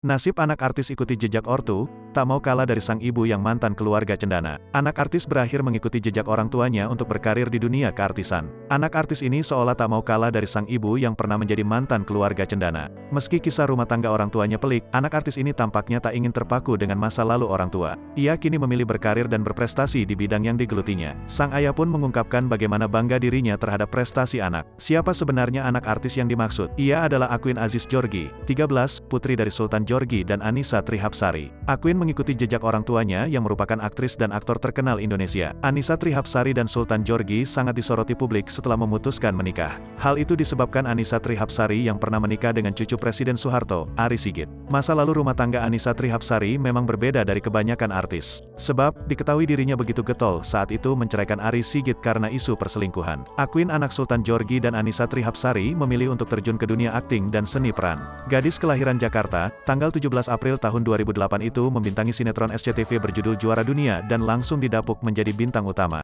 Nasib anak artis ikuti jejak ortu, tak mau kalah dari sang ibu yang mantan keluarga cendana. Anak artis berakhir mengikuti jejak orang tuanya untuk berkarir di dunia keartisan. Anak artis ini seolah tak mau kalah dari sang ibu yang pernah menjadi mantan keluarga cendana. Meski kisah rumah tangga orang tuanya pelik, anak artis ini tampaknya tak ingin terpaku dengan masa lalu orang tua. Ia kini memilih berkarir dan berprestasi di bidang yang digelutinya. Sang ayah pun mengungkapkan bagaimana bangga dirinya terhadap prestasi anak. Siapa sebenarnya anak artis yang dimaksud? Ia adalah Aquin Aziz Georgie, 13, putri dari Sultan Georgie dan Annisa Trihapsari. Aquin mengikuti jejak orang tuanya yang merupakan aktris dan aktor terkenal Indonesia. Annisa Trihapsari dan Sultan Georgie sangat disoroti publik setelah memutuskan menikah. Hal itu disebabkan Annisa Trihapsari yang pernah menikah dengan cucu Presiden Soeharto, Ari Sigit. Masa lalu rumah tangga Annisa Trihapsari memang berbeda dari kebanyakan artis. Sebab, diketahui dirinya begitu getol saat itu menceraikan Ari Sigit karena isu perselingkuhan. Aquin anak Sultan Georgie dan Annisa Trihapsari memilih untuk terjun ke dunia akting dan seni peran. Gadis kelahiran Jakarta, tanggal 17 April tahun 2008 itu membintangi sinetron SCTV berjudul Juara Dunia dan langsung didapuk menjadi bintang utama.